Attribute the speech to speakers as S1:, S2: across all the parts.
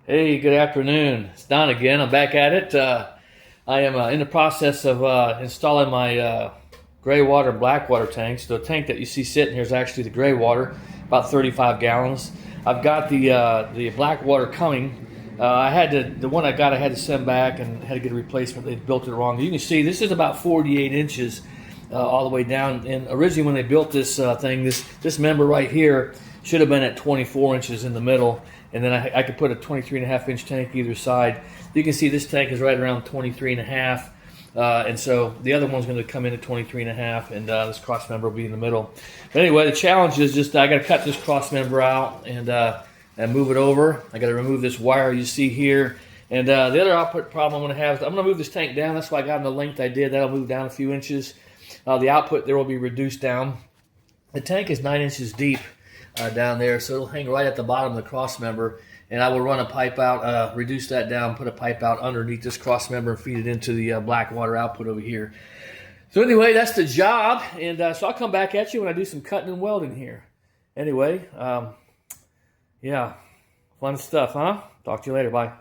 S1: Hey, good afternoon. It's Don again. I'm back at it. I am in the process of installing my gray water and black water tanks. The tank that you see sitting here is actually the gray water, about 35 gallons. I've got the black water coming. The one I got, I had to send back and had to get a replacement. They built it wrong. You can see this is about 48 inches all the way down. And originally, when they built this thing, this member right here should have been at 24 inches in the middle, and then I could put a 23.5-inch tank either side. You can see this tank is right around 23.5, and so the other one's going to come in at 23.5, and this cross member will be in the middle. But anyway, the challenge is just I got to cut this cross member out and move it over. I got to remove this wire you see here, and the other output problem I'm going to have is I'm going to move this tank down. That's why I got in the length I did. That'll move down a few inches. The output there will be reduced down. The tank is 9 inches deep down there, so it'll hang right at the bottom of the cross member, and I will run a pipe out, reduce that down, put a pipe out underneath this cross member and feed it into the black water output over here. So anyway, that's the job, and so I'll come back at you when I do some cutting and welding here. Anyway, yeah, fun stuff, huh? Talk to you later. Bye.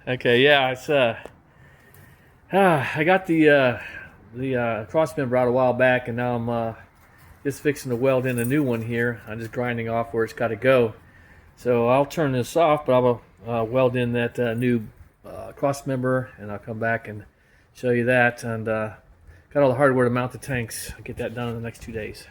S1: Okay, yeah, it's I got the cross member out a while back, and now I'm just fixing to weld in a new one here. I'm just grinding off where it's got to go. So I'll turn this off, but I'll weld in that new cross member, and I'll come back and show you that. And got all the hardware to mount the tanks. I'll get that done in the next 2 days.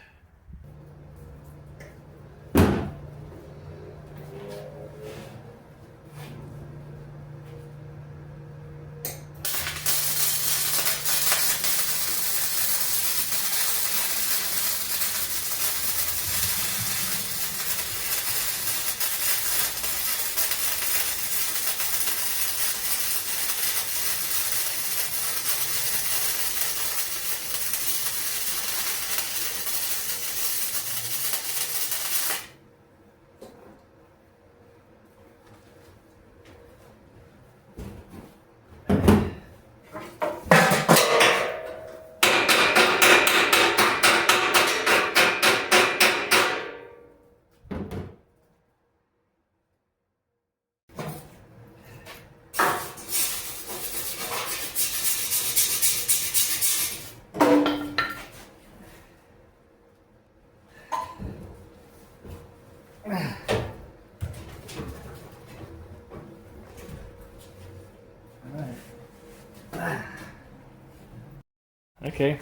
S1: Okay,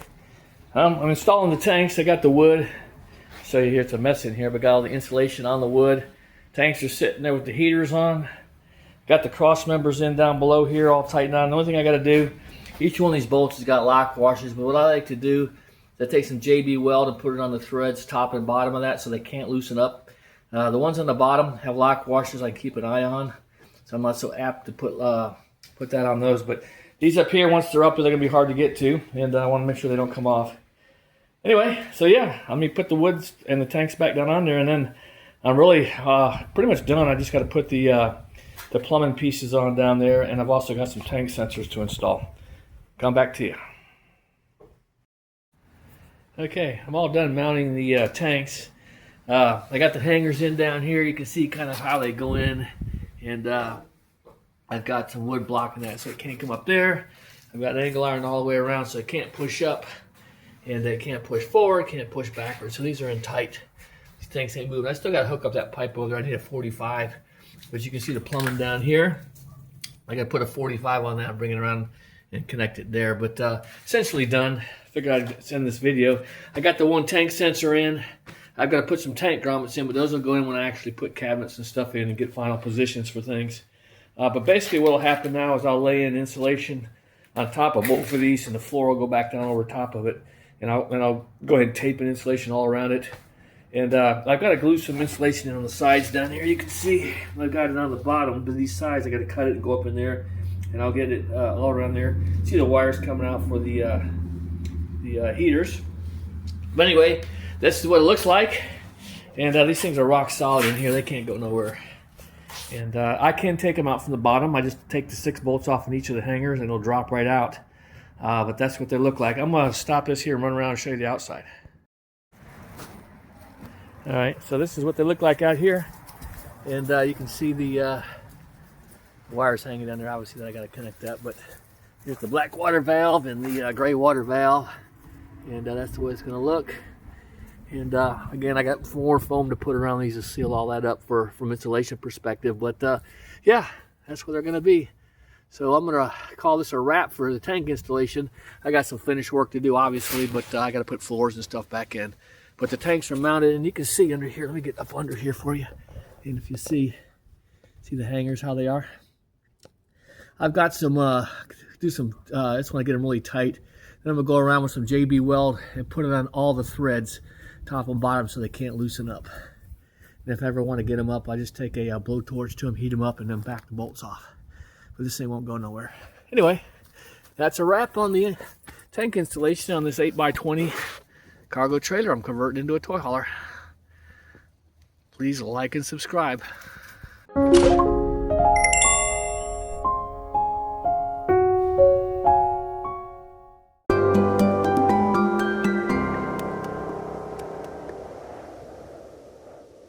S1: I'm installing the tanks. I got the wood. Show you here, it's a mess in here, but got all the insulation on the wood. Tanks are sitting there with the heaters on. Got the cross members in down below here, all tightened on. The only thing I got to do, each one of these bolts has got lock washers, but what I like to do is I take some JB weld and put it on the threads, top and bottom of that, so they can't loosen up. The ones on the bottom have lock washers I can keep an eye on, so I'm not so apt to put that on those. But these up here, once they're up, they're going to be hard to get to, and I want to make sure they don't come off. Anyway, so yeah, I'm going to put the woods and the tanks back down on there, and then I'm really pretty much done. I just got to put the plumbing pieces on down there, and I've also got some tank sensors to install. Come back to you. Okay, I'm all done mounting the tanks. I got the hangers in down here. You can see kind of how they go in, and I've got some wood blocking that so it can't come up there. I've got an angle iron all the way around so it can't push up, and they can't push forward, can't push backwards. So these are in tight. These tanks ain't moving. I still got to hook up that pipe over there. I need a 45, but you can see the plumbing down here. I got to put a 45 on that and bring it around and connect it there. But essentially done. figured I'd send this video. I got the one tank sensor in. I've got to put some tank grommets in, but those will go in when I actually put cabinets and stuff in and get final positions for things. But basically what will happen now is I'll lay in insulation on top of both of these, and the floor will go back down over top of it. And I'll go ahead and tape an insulation all around it. And I've got to glue some insulation in on the sides down here. You can see I've got it on the bottom, but these sides I got to cut it and go up in there, and I'll get it all around there. See the wires coming out for the heaters. But anyway, this is what it looks like. And these things are rock solid in here. They can't go nowhere. And I can take them out from the bottom. I just take the 6 bolts off in each of the hangers, and it'll drop right out. But that's what they look like. I'm going to stop this here and run around and show you the outside. All right, so this is what they look like out here, and you can see the wires hanging down there. Obviously, that I got to connect that, but here's the black water valve and the gray water valve, and that's the way it's going to look. And again, I got more foam to put around these to seal all that up from insulation perspective. But yeah, that's what they're going to be. So I'm going to call this a wrap for the tank installation. I got some finish work to do, obviously, but I got to put floors and stuff back in. But the tanks are mounted, and you can see under here. Let me get up under here for you. And if you see the hangers, how they are. I've got some, I just want to get them really tight. Then I'm going to go around with some JB weld and put it on all the threads, top and bottom, so they can't loosen up. And if I ever want to get them up, I just take a blowtorch to them, heat them up, and then back the bolts off. But this thing won't go nowhere. Anyway, that's a wrap on the tank installation on this 8x20 cargo trailer I'm converting into a toy hauler. Please like and subscribe.